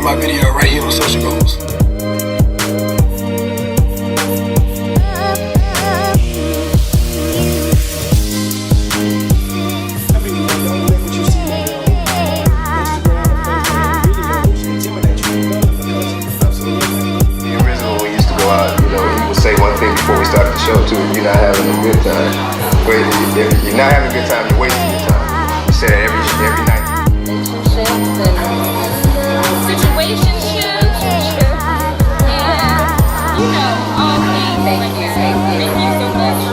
my video right here on Social Goals. Say one thing before we start the show too. If you're not having a good time, if you're not having a good time, you're wasting your time. You say that every night. Situationships, and all things. Thank you so much.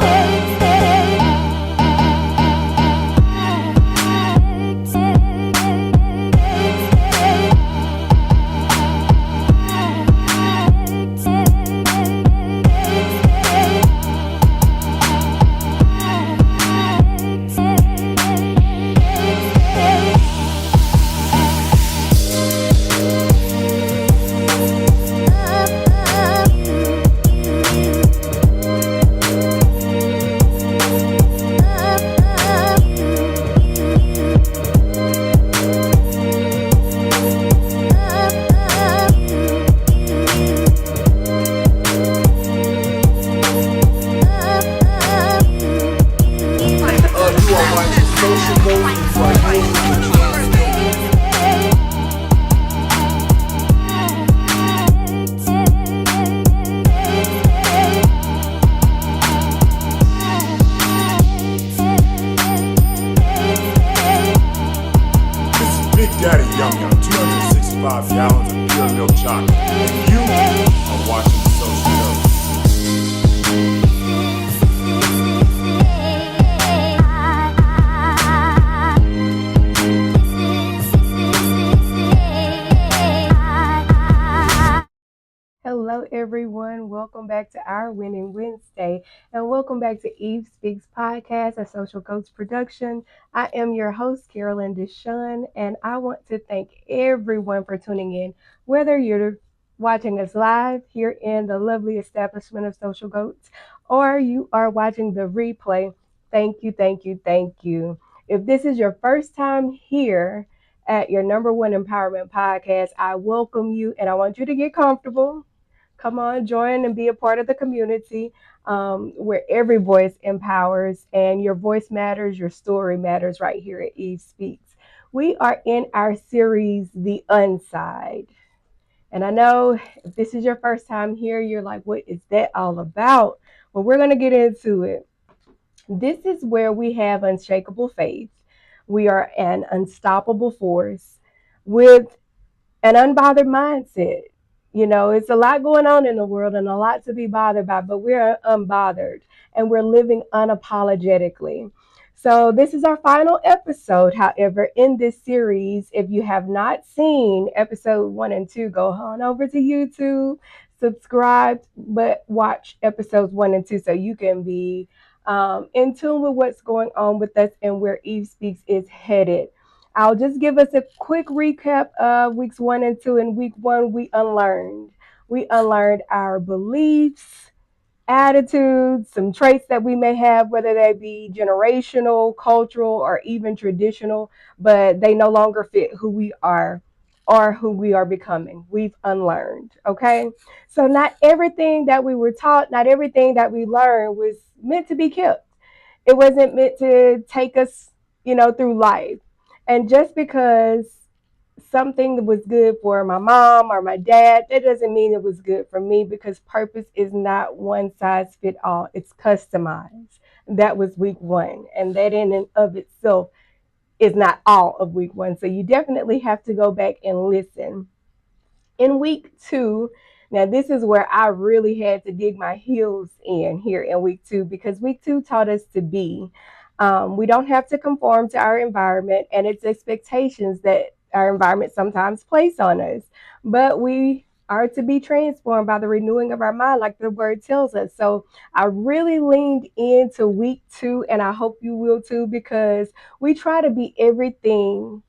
Big Daddy Yum Yum, 265 gallons of pure milk chocolate. And you are watching the Social Goats. Hello, everyone. Welcome back to our Winning Wednesday, and welcome back to Eve Speaks Podcast, a Social Coach production. I am your host, Carolyn DeShaun, and I want to thank everyone for tuning in, whether you're watching us live here in the lovely establishment of Social Goats, or you are watching the replay. Thank you, thank you, thank you. If this is your first time here at your number one empowerment podcast, I welcome you, and I want you to get comfortable. Come on, join and be a part of the community where every voice empowers and your voice matters, your story matters right here at Eve Speaks. We are in our series, The Unside. And I know if this is your first time here, you're like, what is that all about? Well, we're going to get into it. This is where we have unshakable faith. We are an unstoppable force with an unbothered mindset. It's a lot going on in the world and a lot to be bothered by, but we're unbothered and we're living unapologetically. So this is our final episode. However, in this series, if you have not seen episode 1 and 2, go on over to YouTube, subscribe, but watch episodes 1 and 2 so you can be in tune with what's going on with us and where Eve Speaks is headed. I'll just give us a quick recap of weeks 1 and 2. In week 1, we unlearned. We unlearned our beliefs, attitudes, some traits that we may have, whether they be generational, cultural, or even traditional, but they no longer fit who we are or who we are becoming. We've unlearned, okay? So not everything that we were taught, not everything that we learned was meant to be kept. It wasn't meant to take us, through life. And just because something was good for my mom or my dad, that doesn't mean it was good for me, because purpose is not one size fit all. It's customized. That was week 1. And that in and of itself is not all of week 1. So you definitely have to go back and listen. In week 2, now this is where I really had to dig my heels in here in week 2, because week 2 taught us to be. We don't have to conform to our environment and its expectations that our environment sometimes place on us, but we are to be transformed by the renewing of our mind, like the word tells us. So I really leaned into week 2, and I hope you will too, because we try to be everything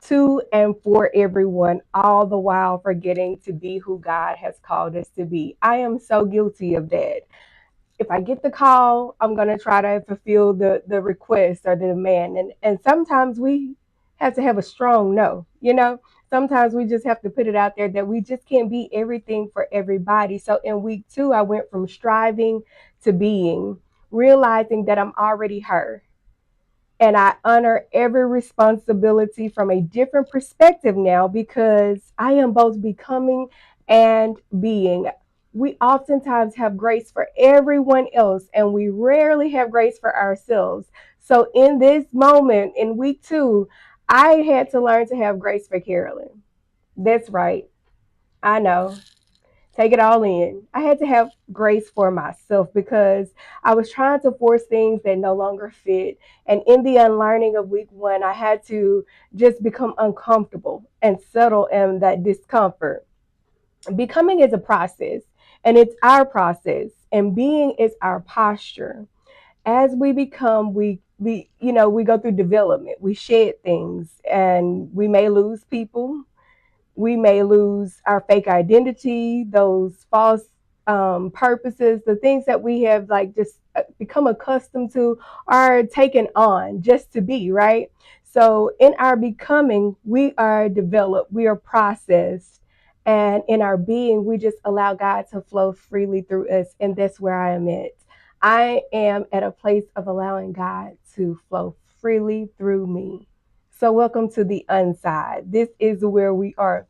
to and for everyone, all the while forgetting to be who God has called us to be. I am so guilty of that. If I get the call, I'm going to try to fulfill the request or the demand. And sometimes we have to have a strong no, Sometimes we just have to put it out there that we just can't be everything for everybody. So in week 2, I went from striving to being, realizing that I'm already her. And I honor every responsibility from a different perspective now because I am both becoming and being. We oftentimes have grace for everyone else, and we rarely have grace for ourselves. So, in this moment, in week 2, I had to learn to have grace for Carolyn. That's right. I know. Take it all in. I had to have grace for myself because I was trying to force things that no longer fit. And in the unlearning of week 1, I had to just become uncomfortable and settle in that discomfort. Becoming is a process, and it's our process, and being is our posture. As we become, we go through development. We shed things, and we may lose people, we may lose our fake identity, those false purposes, the things that we have like just become accustomed to are taken on just to be, right? So in our becoming, we are developed, we are processed, and in our being, we just allow God to flow freely through us. And that's where I am at. I am at a place of allowing God to flow freely through me. So, welcome to the unside. This is where we are.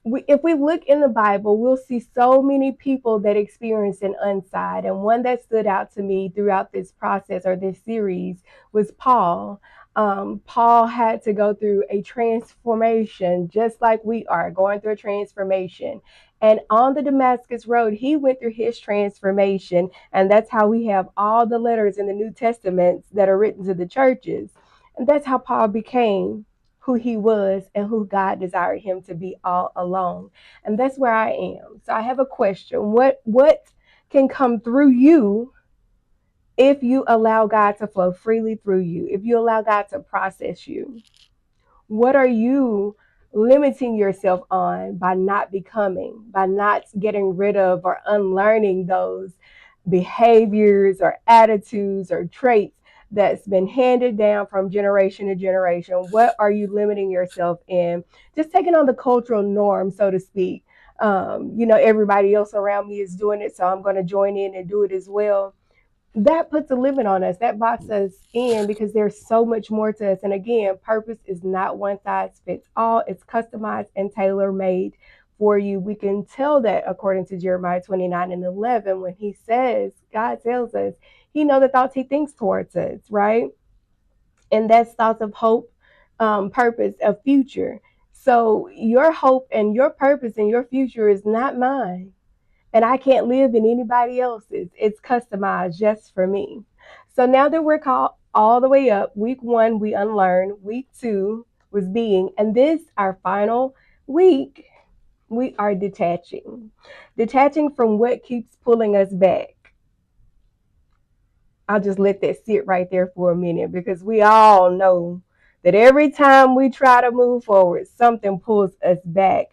If we look in the Bible, we'll see so many people that experience an unside. And one that stood out to me throughout this process or this series was Paul. Paul had to go through a transformation, just like we are going through a transformation. And on the Damascus Road, he went through his transformation. And that's how we have all the letters in the New Testaments that are written to the churches. And that's how Paul became who he was and who God desired him to be all along. And that's where I am. So I have a question. What can come through you if you allow God to flow freely through you? If you allow God to process you? What are you limiting yourself on by not becoming, by not getting rid of or unlearning those behaviors or attitudes or traits that's been handed down from generation to generation? What are you limiting yourself in? Just taking on the cultural norm, so to speak. Everybody else around me is doing it, so I'm going to join in and do it as well. That puts a limit on us. That boxes us in because there's so much more to us. And again, purpose is not one size fits all. It's customized and tailor made for you. We can tell that according to Jeremiah 29:11, when he says, God tells us, he knows the thoughts he thinks towards us, right? And that's thoughts of hope, purpose, of future. So your hope and your purpose and your future is not mine, and I can't live in anybody else's. It's customized just for me. So now that we're called all the way up, week 1, we unlearned. Week 2 was being. And this, our final week, we are detaching. Detaching from what keeps pulling us back. I'll just let that sit right there for a minute because we all know that every time we try to move forward, something pulls us back.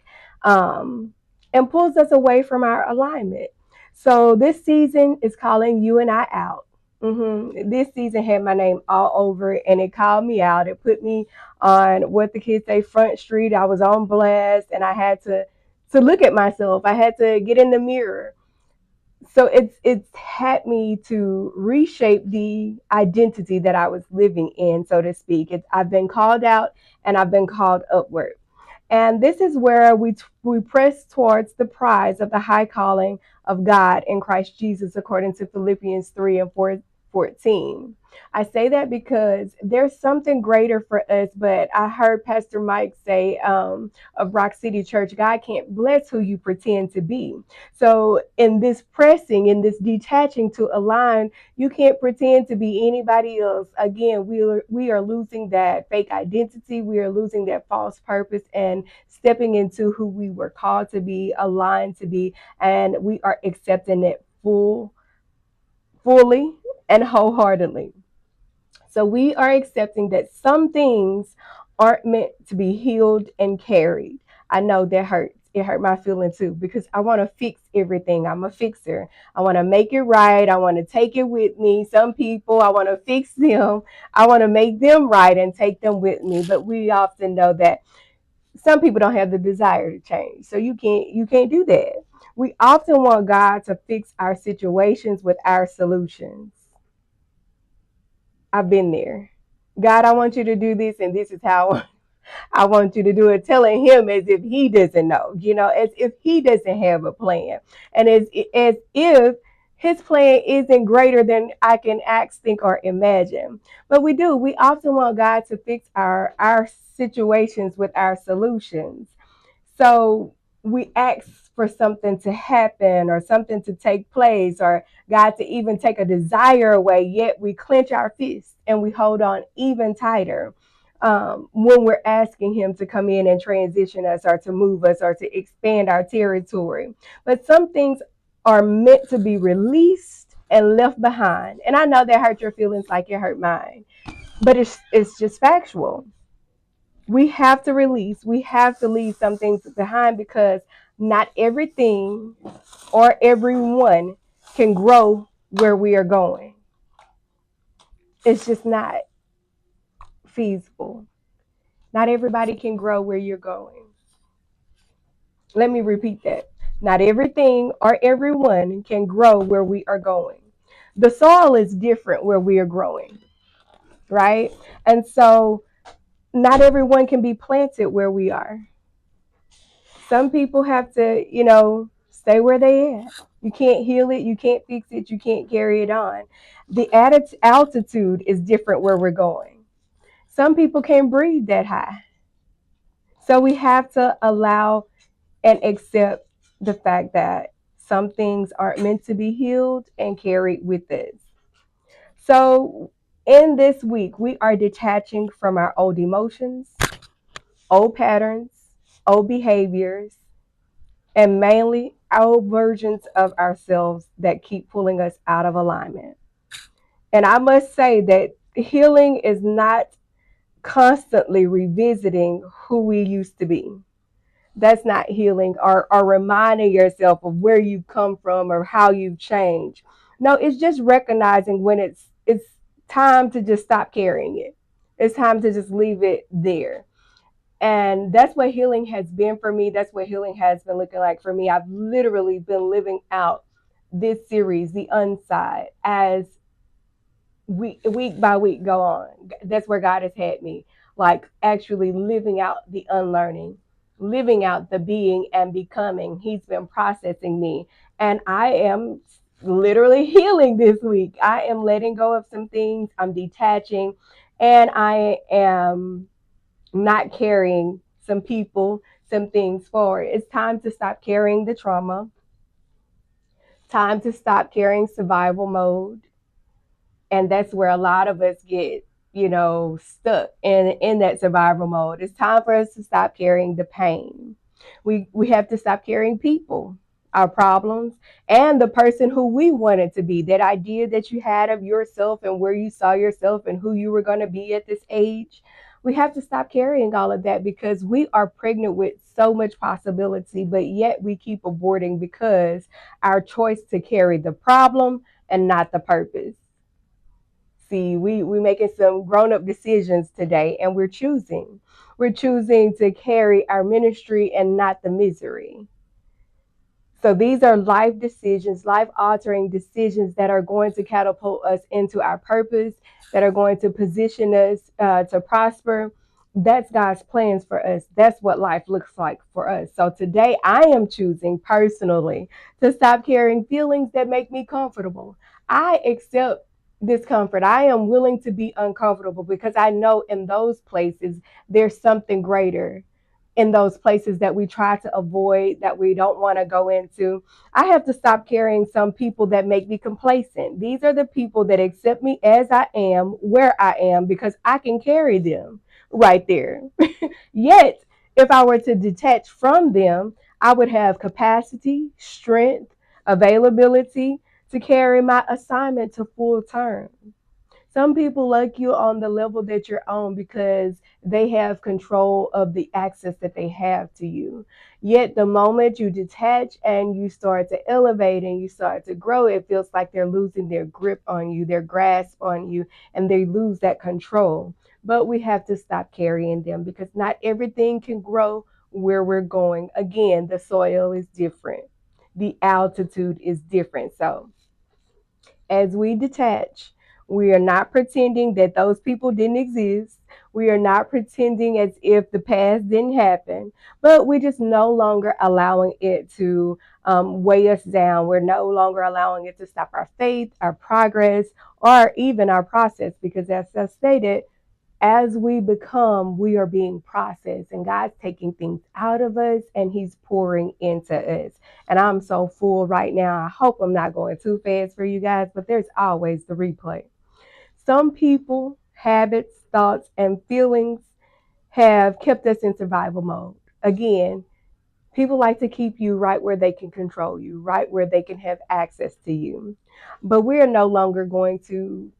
And pulls us away from our alignment. So this season is calling you and I out. This season had my name all over it, and it called me out. It put me on what the kids say, Front Street. I was on blast, and I had to look at myself. I had to get in the mirror. So it's had me to reshape the identity that I was living in, so to speak. I've been called out, and I've been called upward. And this is where we press towards the prize of the high calling of God in Christ Jesus, according to Philippians 3:14. I say that because there's something greater for us, but I heard Pastor Mike say of Rock City Church, God can't bless who you pretend to be. So in this pressing, in this detaching to align, you can't pretend to be anybody else. Again, we are losing that fake identity. We are losing that false purpose and stepping into who we were called to be, aligned to be, and we are accepting it fully and wholeheartedly. So we are accepting that some things aren't meant to be healed and carried. I know that hurts. It hurt my feeling too because I want to fix everything. I'm a fixer. I want to make it right. I want to take it with me. Some people, I want to fix them. I want to make them right and take them with me. But we often know that some people don't have the desire to change. So you can't do that. We often want God to fix our situations with our solutions. I've been there. God, I want you to do this, and this is how I want you to do it, telling him as if he doesn't know, as if he doesn't have a plan. And as if his plan isn't greater than I can ask, think, or imagine. But we do. We often want God to fix our situations with our solutions. So we ask for something to happen or something to take place or God to even take a desire away, yet we clench our fists and we hold on even tighter when we're asking Him to come in and transition us or to move us or to expand our territory. But some things are meant to be released and left behind. And I know that hurt your feelings like it hurt mine, but it's just factual. We have to release, we have to leave some things behind because not everything or everyone can grow where we are going. It's just not feasible. Not everybody can grow where you're going. Let me repeat that. Not everything or everyone can grow where we are going. The soil is different where we are growing, right? And so not everyone can be planted where we are. Some people have to, stay where they at. You can't heal it, you can't fix it, you can't carry it on. The altitude is different where we're going. Some people can't breathe that high. So we have to allow and accept the fact that some things aren't meant to be healed and carried with us. So in this week, we are detaching from our old emotions, old patterns, old behaviors, and mainly old versions of ourselves that keep pulling us out of alignment. And I must say that healing is not constantly revisiting who we used to be. That's not healing or reminding yourself of where you've come from or how you've changed. No, it's just recognizing when it's time to just stop carrying it. It's time to just leave it there. And that's what healing has been for me. That's what healing has been looking like for me. I've literally been living out this series, The Unside, as week by week go on. That's where God has had me, like actually living out the unlearning, living out the being and becoming. He's been processing me, and I am literally healing this week. I am letting go of some things, I'm detaching, and I am not carrying some people, some things forward. It's time to stop carrying the trauma, time to stop carrying survival mode. And that's where a lot of us get, stuck in that survival mode. It's time for us to stop carrying the pain. We have to stop carrying people, our problems, and the person who we wanted to be, that idea that you had of yourself and where you saw yourself and who you were going to be at this age. We have to stop carrying all of that because we are pregnant with so much possibility, but yet we keep aborting because our choice to carry the problem and not the purpose. See, we making some grown-up decisions today, and we're choosing to carry our ministry and not the misery. So these are life decisions, life altering decisions that are going to catapult us into our purpose, that are going to position us to prosper. That's God's plans for us. That's what life looks like for us. So today I am choosing personally to stop carrying feelings that make me comfortable. I accept discomfort. I am willing to be uncomfortable because I know in those places there's something greater, in those places that we try to avoid, that we don't want to go into. I have to stop carrying some people that make me complacent. These are the people that accept me as I am, where I am, because I can carry them right there. Yet, if I were to detach from them, I would have capacity, strength, availability to carry my assignment to full term. Some people like you on the level that you're on because they have control of the access that they have to you. Yet the moment you detach and you start to elevate and you start to grow, it feels like they're losing their grip on you, their grasp on you, and they lose that control. But we have to stop carrying them because not everything can grow where we're going. Again, the soil is different, the altitude is different. So as we detach, we are not pretending that those people didn't exist. We are not pretending as if the past didn't happen, but we're just no longer allowing it to weigh us down. We're no longer allowing it to stop our faith, our progress, or even our process. Because as I stated, as we become, we are being processed, and God's taking things out of us and He's pouring into us. And I'm so full right now. I hope I'm not going too fast for you guys, but there's always the replay. Some people, habits, thoughts, and feelings have kept us in survival mode. Again, people like to keep you right where they can control you, right where they can have access to you. But we're no longer going to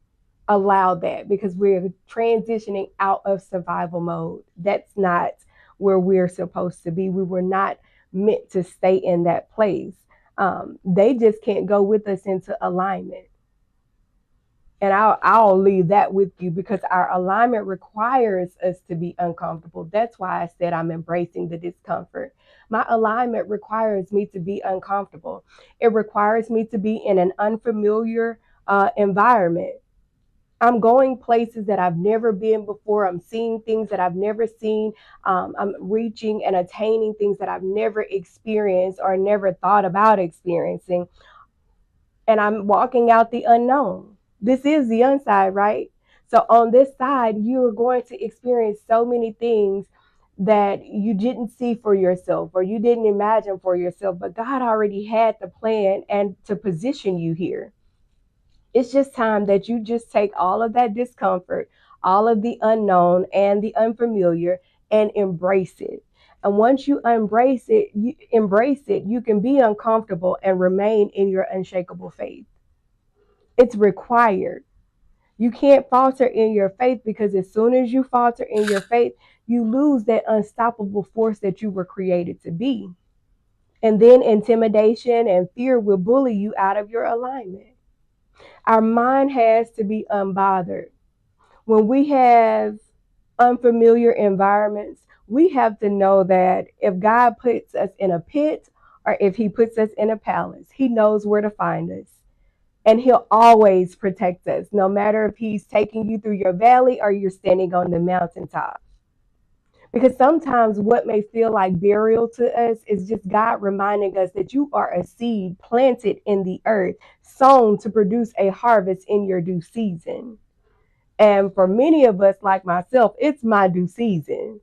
allow that, because we're transitioning out of survival mode. That's not where we're supposed to be. We were not meant to stay in that place. They just can't go with us into alignment. And I'll leave that with you, because our alignment requires us to be uncomfortable. That's why I said I'm embracing the discomfort. My alignment requires me to be uncomfortable. It requires me to be in an unfamiliar environment. I'm going places that I've never been before. I'm seeing things that I've never seen. I'm reaching and attaining things that I've never experienced or never thought about experiencing. And I'm walking out the unknown. This is the inside, right? So on this side, you're going to experience so many things that you didn't see for yourself or you didn't imagine for yourself, but God already had the plan and to position you here. It's just time that you just take all of that discomfort, all of the unknown and the unfamiliar, and embrace it. And once you embrace it, you can be uncomfortable and remain in your unshakable faith. It's required. You can't falter in your faith, because as soon as you falter in your faith, you lose that unstoppable force that you were created to be. And then intimidation and fear will bully you out of your alignment. Our mind has to be unbothered. When we have unfamiliar environments, we have to know that if God puts us in a pit or if He puts us in a palace, He knows where to find us. And He'll always protect us, no matter if He's taking you through your valley or you're standing on the mountaintop. Because sometimes what may feel like burial to us is just God reminding us that you are a seed planted in the earth, sown to produce a harvest in your due season. And for many of us, like myself, it's my due season,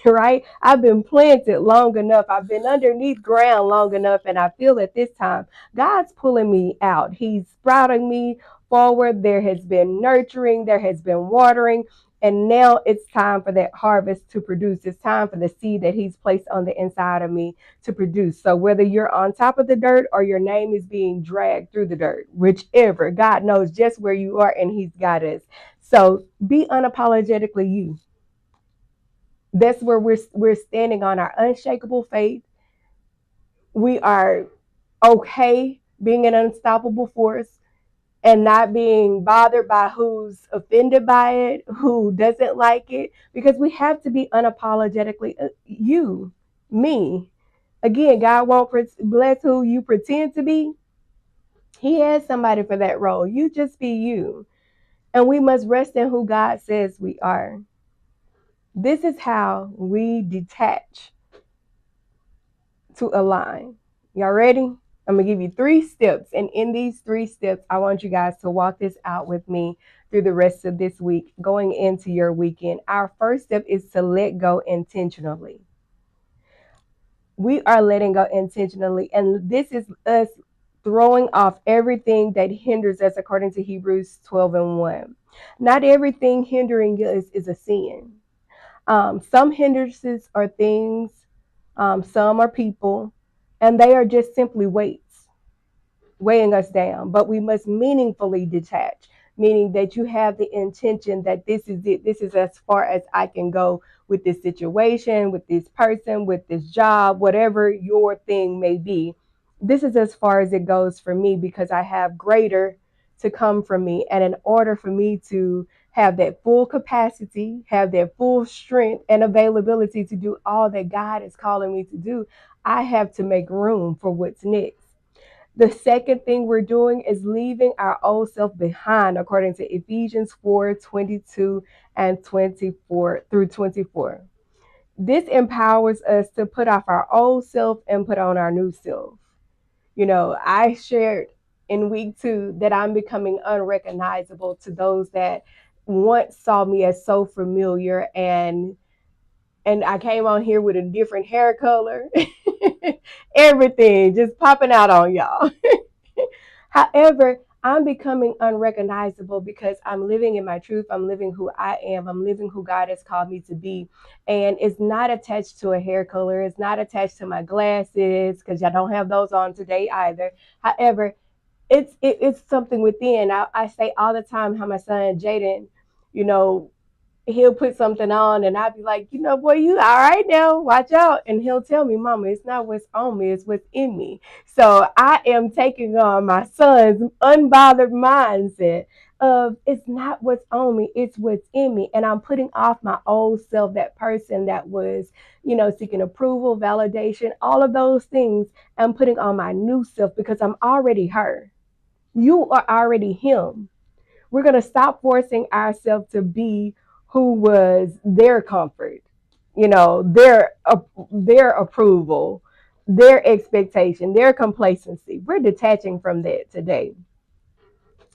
right? I've been planted long enough. I've been underneath ground long enough. And I feel at this time, God's pulling me out. He's sprouting me forward. There has been nurturing, there has been watering. And now it's time for that harvest to produce. It's time for the seed that He's placed on the inside of me to produce. So whether you're on top of the dirt or your name is being dragged through the dirt, whichever, God knows just where you are and He's got us. So be unapologetically you. That's where we're standing on our unshakable faith. We are okay being an unstoppable force and not being bothered by who's offended by it, who doesn't like it, because we have to be unapologetically you, me. Again, God won't bless who you pretend to be. He has somebody for that role. You just be you. And we must rest in who God says we are. This is how we detach to align. Y'all ready? I'm going to give you 3 steps. And in these 3 steps, I want you guys to walk this out with me through the rest of this week, going into your weekend. Our first step is to let go intentionally. We are letting go intentionally. And this is us throwing off everything that hinders us, according to Hebrews 12:1. Not everything hindering us is a sin. Some hindrances are things, some are people, and they are just simply weights weighing us down. But we must meaningfully detach, meaning that you have the intention that this is it. This is as far as I can go with this situation, with this person, with this job, whatever your thing may be. This is as far as it goes for me, because I have greater to come from me. And in order for me to have that full capacity, have that full strength and availability to do all that God is calling me to do, I have to make room for what's next. The second thing we're doing is leaving our old self behind, according to Ephesians 4:22 and 24 through 24. This empowers us to put off our old self and put on our new self. I shared in week 2 that I'm becoming unrecognizable to those that once saw me as so familiar, and I came on here with a different hair color. Everything just popping out on y'all. However, I'm becoming unrecognizable because I'm living in my truth. I'm living who I am. I'm living who God has called me to be. And it's not attached to a hair color. It's not attached to my glasses, because I don't have those on today either. However, it's something within. I say all the time how my son Jaden, you know, he'll put something on and I'll be like, boy, you all right now, watch out. And he'll tell me, Mama, it's not what's on me, it's what's in me. So I am taking on my son's unbothered mindset of it's not what's on me, it's what's in me. And I'm putting off my old self, that person that was, seeking approval, validation, all of those things. I'm putting on my new self because I'm already her. You are already him. We're going to stop forcing ourselves to be who was their comfort, their approval, their expectation, their complacency. We're detaching from that today.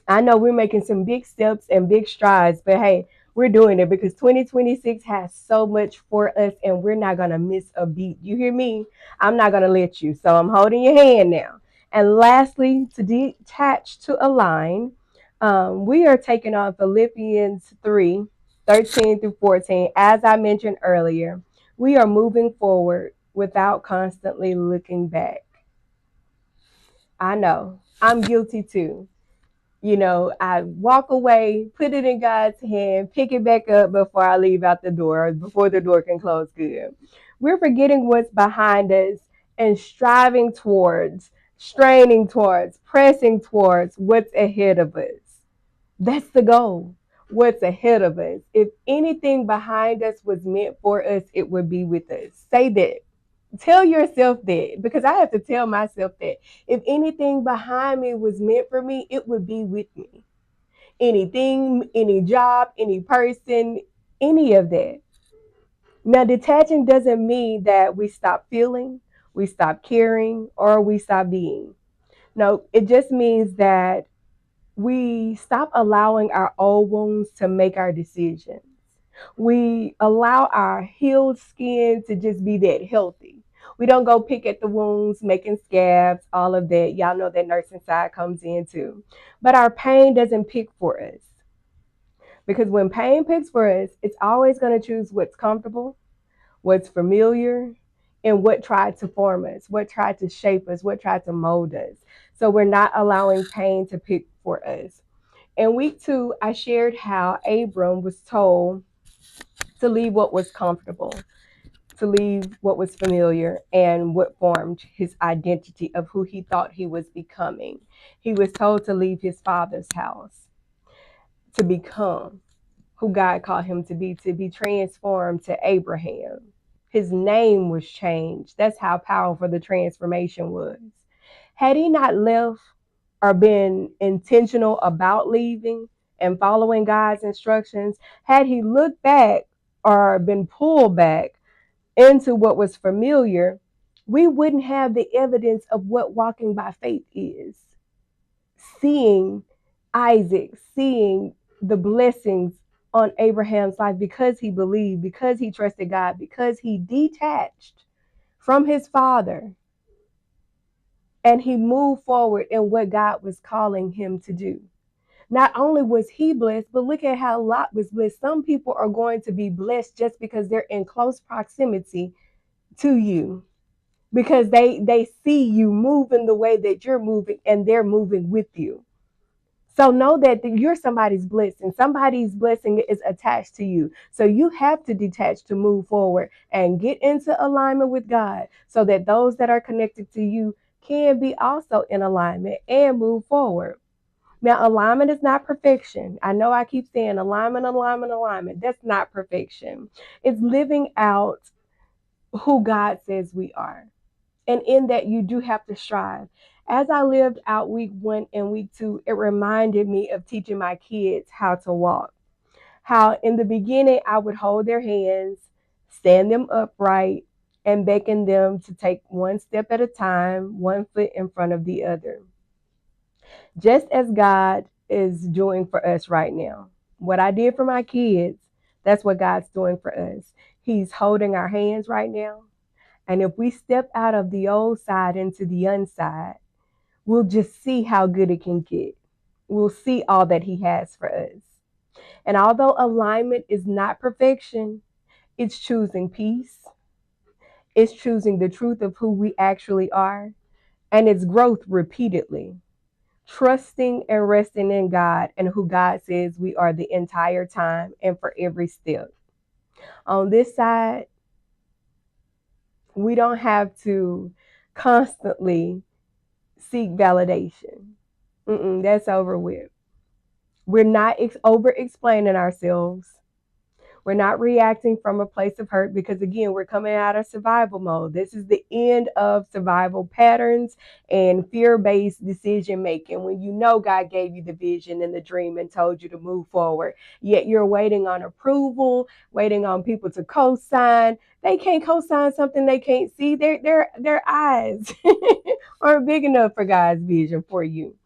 I know we're making some big steps and big strides, but hey, we're doing it because 2026 has so much for us and we're not going to miss a beat. You hear me? I'm not going to let you. So I'm holding your hand now. And lastly, to detach to align, we are taking on Philippians 3:13 through 14. As I mentioned earlier, we are moving forward without constantly looking back. I know I'm guilty too. I walk away, put it in God's hand, pick it back up before I leave out the door, before the door can close good. We're forgetting what's behind us and striving towards, straining towards, pressing towards what's ahead of us. That's the goal. What's ahead of us. If anything behind us was meant for us, it would be with us. Say that. Tell yourself that, because I have to tell myself that. If anything behind me was meant for me, it would be with me. Anything, any job, any person, any of that. Now, detaching doesn't mean that we stop feeling, we stop caring, or we stop being. No, it just means that we stop allowing our old wounds to make our decisions. We allow our healed skin to just be that healthy. We don't go pick at the wounds, making scabs, all of that. Y'all know that nursing side comes in too. But our pain doesn't pick for us. Because when pain picks for us, it's always going to choose what's comfortable, what's familiar, and what tried to form us, what tried to shape us, what tried to mold us. So we're not allowing pain to pick for us. In week 2, I shared how Abram was told to leave what was comfortable, to leave what was familiar, and what formed his identity of who he thought he was becoming. He was told to leave his father's house, to become who God called him to be transformed to Abraham. His name was changed. That's how powerful the transformation was. Had he not left or been intentional about leaving and following God's instructions, had he looked back or been pulled back into what was familiar, we wouldn't have the evidence of what walking by faith is. Seeing Isaac, seeing the blessings on Abraham's life because he believed, because he trusted God, because he detached from his father and he moved forward in what God was calling him to do. Not only was he blessed, but look at how Lot was blessed. Some people are going to be blessed just because they're in close proximity to you, because they see you moving the way that you're moving and they're moving with you. So know that you're somebody's blessing. Somebody's blessing is attached to you. So you have to detach to move forward and get into alignment with God so that those that are connected to you can be also in alignment and move forward. Now, alignment is not perfection. I know I keep saying alignment, alignment, alignment. That's not perfection. It's living out who God says we are. And in that, you do have to strive. As I lived out week 1 and week 2, it reminded me of teaching my kids how to walk. How in the beginning, I would hold their hands, stand them upright, and beckon them to take one step at a time, one foot in front of the other. Just as God is doing for us right now. What I did for my kids, that's what God's doing for us. He's holding our hands right now. And if we step out of the old side into the unside, we'll just see how good it can get. We'll see all that He has for us. And although alignment is not perfection, it's choosing peace, it's choosing the truth of who we actually are, and it's growth repeatedly. Trusting and resting in God and who God says we are the entire time and for every step. On this side, we don't have to constantly seek validation. That's over with. We're not over explaining ourselves. We're not reacting from a place of hurt because, again, we're coming out of survival mode. This is the end of survival patterns and fear-based decision making. When you know God gave you the vision and the dream and told you to move forward, yet you're waiting on approval, waiting on people to co-sign. They can't co-sign something they can't see. Their eyes aren't big enough for God's vision for you.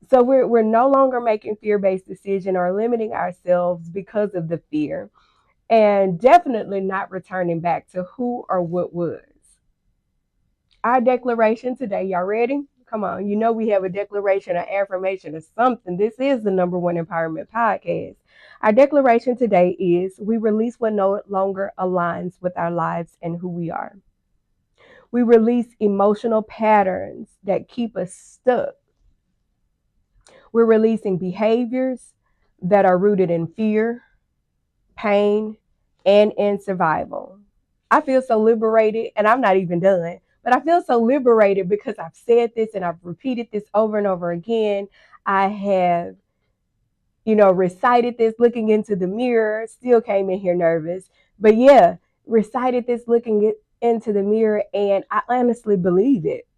So we're no longer making fear-based decision or limiting ourselves because of the fear, and definitely not returning back to who or what was. Our declaration today, y'all ready? Come on, you know we have a declaration, an affirmation, or something. This is the #1 empowerment podcast. Our declaration today is we release what no longer aligns with our lives and who we are. We release emotional patterns that keep us stuck. We're releasing behaviors that are rooted in fear, pain, and in survival. I feel so liberated, and I'm not even done, but I feel so liberated because I've said this and I've repeated this over and over again. I have, recited this looking into the mirror, still came in here nervous, but yeah, recited this looking into the mirror, and I honestly believe it.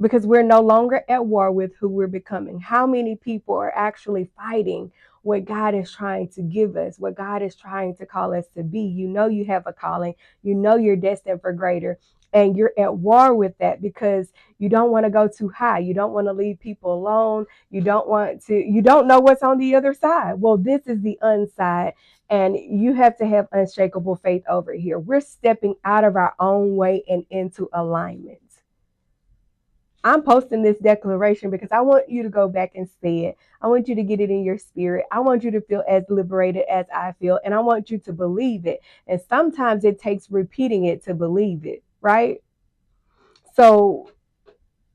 Because we're no longer at war with who we're becoming. How many people are actually fighting what God is trying to give us, what God is trying to call us to be? You know you have a calling. You know you're destined for greater. And you're at war with that because you don't want to go too high. You don't want to leave people alone. You don't know what's on the other side. Well, this is the unside. And you have to have unshakable faith over here. We're stepping out of our own way and into alignment. I'm posting this declaration because I want you to go back and say it. I want you to get it in your spirit. I want you to feel as liberated as I feel, and I want you to believe it. And sometimes it takes repeating it to believe it, right? So,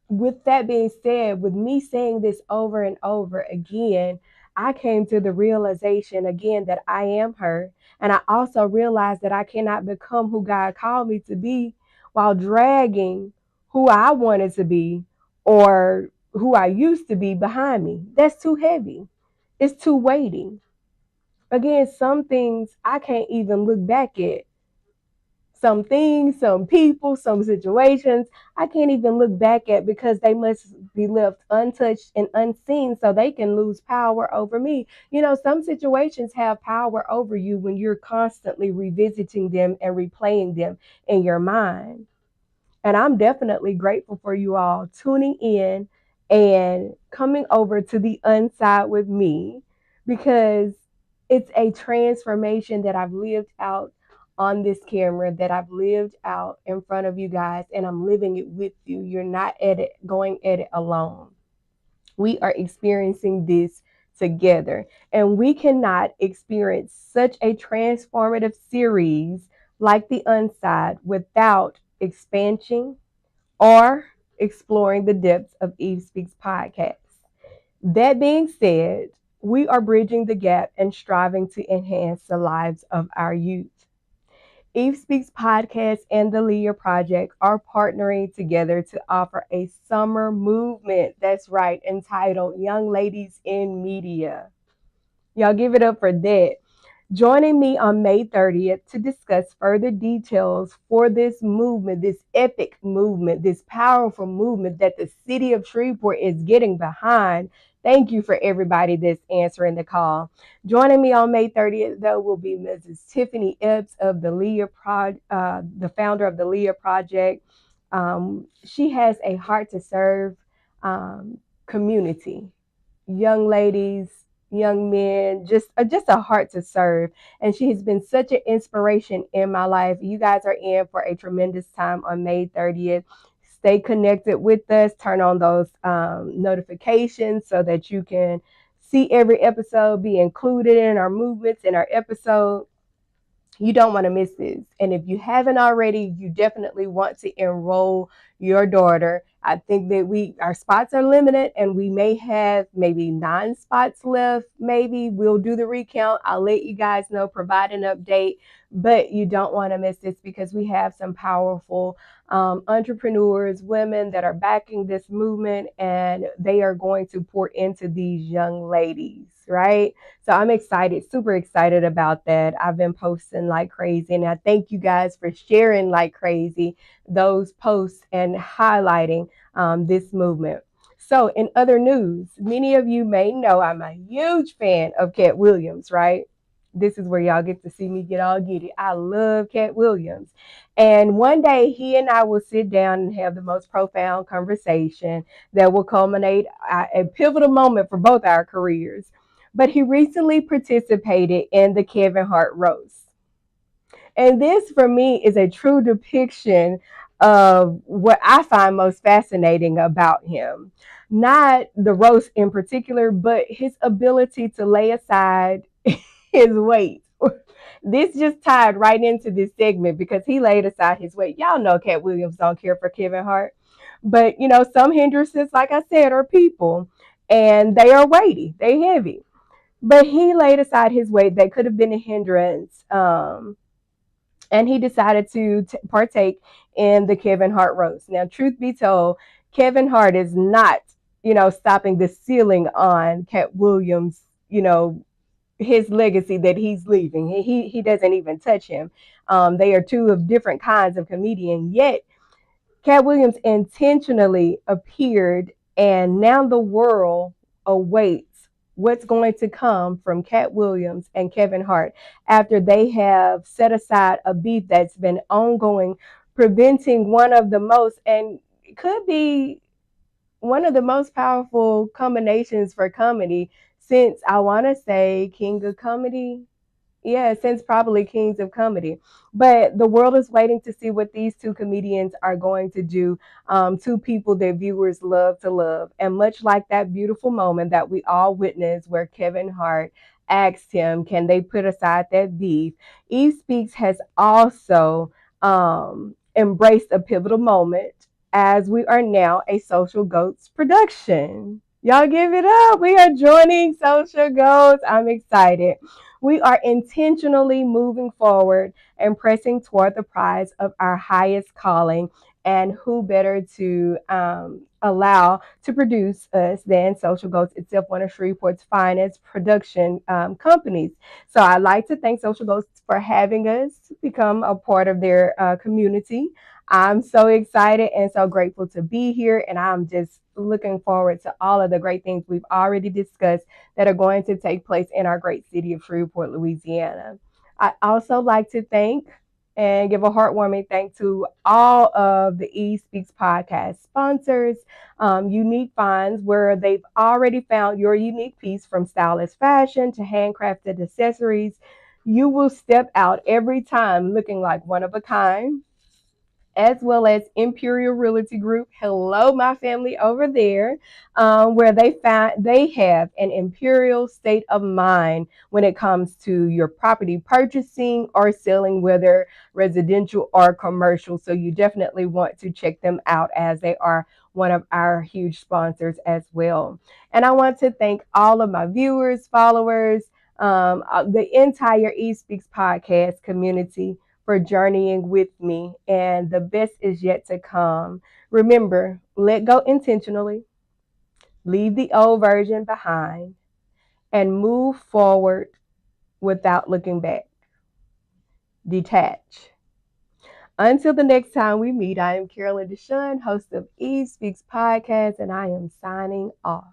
with that being said, with me saying this over and over again, I came to the realization again that I am her. And I also realized that I cannot become who God called me to be while dragging who I wanted to be or who I used to be behind me. That's too heavy. It's too weighty. Again, some things I can't even look back at. Some things, some people, some situations, I can't even look back at because they must be left untouched and unseen so they can lose power over me. Some situations have power over you when you're constantly revisiting them and replaying them in your mind. And I'm definitely grateful for you all tuning in and coming over to the unside with me because it's a transformation that I've lived out on this camera, that I've lived out in front of you guys, and I'm living it with you. You're not going at it alone. We are experiencing this together, and we cannot experience such a transformative series like the Unside without expansion or exploring the depths of Eve Speaks podcast. That being said, we are bridging the gap and striving to enhance the lives of our youth. Eve Speaks Podcast and the Leah Project are partnering together to offer a summer movement. That's right, entitled Young Ladies in Media. Y'all give it up for that. Joining me on May 30th to discuss further details for this movement, this epic movement, this powerful movement that the city of Shreveport is getting behind. Thank you for everybody that's answering the call. Joining me on May 30th, though, will be Mrs. Tiffany Epps of the the founder of the Leah Project. She has a heart to serve community, young ladies, young men, just a heart to serve. And she has been such an inspiration in my life. You guys are in for a tremendous time on May 30th. Stay connected with us. Turn on those notifications so that you can see every episode, be included in our movements, in our episode. You don't want to miss this. And if you haven't already, you definitely want to enroll your daughter. I think that our spots are limited and we may have maybe 9 spots left. Maybe we'll do the recount. I'll let you guys know, provide an update. But you don't want to miss this because we have some powerful entrepreneurs, women that are backing this movement, and they are going to pour into these young ladies, right? So I'm excited, super excited about that. I've been posting like crazy, and I thank you guys for sharing like crazy those posts and highlighting this movement. So, in other news, many of you may know I'm a huge fan of Cat Williams, right? This is where y'all get to see me get all giddy. I love Cat Williams. And one day he and I will sit down and have the most profound conversation that will culminate a pivotal moment for both our careers. But he recently participated in the Kevin Hart roast. And this, for me, is a true depiction of what I find most fascinating about him. Not the roast in particular, but his ability to lay aside his weight. This just tied right into this segment because he laid aside his weight. Y'all know Cat Williams don't care for Kevin Hart. But, some hindrances, like I said, are people. And they are weighty. They heavy. But he laid aside his weight that could have been a hindrance. And he decided to partake in the Kevin Hart roast. Now, truth be told, Kevin Hart is not, stopping the ceiling on Cat Williams, his legacy that he's leaving. He doesn't even touch him. They are two of different kinds of comedian. Yet Cat Williams intentionally appeared, and now the world awaits what's going to come from Cat Williams and Kevin Hart after they have set aside a beef that's been ongoing, preventing one of the most, and could be one of the most powerful combinations for comedy since, I want to say, King of Comedy. Yeah, since probably Kings of Comedy. But the world is waiting to see what these two comedians are going to do. Two people that viewers love to love. And much like that beautiful moment that we all witnessed where Kevin Hart asked him, can they put aside that beef? Eve Speaks has also embraced a pivotal moment as we are now a Social Goats production. Y'all give it up. We are joining Social Goats. I'm excited. We are intentionally moving forward and pressing toward the prize of our highest calling. And who better to allow to produce us than Social Goats itself, one of Shreveport's finest production companies. So I'd like to thank Social Ghosts for having us become a part of their community. I'm so excited and so grateful to be here, and I'm just looking forward to all of the great things we've already discussed that are going to take place in our great city of Shreveport, Louisiana. I also like to thank and give a heartwarming thank to all of the E Speaks podcast sponsors, Unique Finds, where they've already found your unique piece from stylish fashion to handcrafted accessories. You will step out every time looking like one of a kind, as well as Imperial Realty Group. Hello, my family over there, where they have an imperial state of mind when it comes to your property purchasing or selling, whether residential or commercial. So you definitely want to check them out as they are one of our huge sponsors as well. And I want to thank all of my viewers, followers, the entire E Speaks podcast community for journeying with me, and the best is yet to come. Remember, let go intentionally, leave the old version behind, and move forward without looking back. Detach. Until the next time we meet, I am Carolyn DeShaun, host of Eve Speaks Podcast, and I am signing off.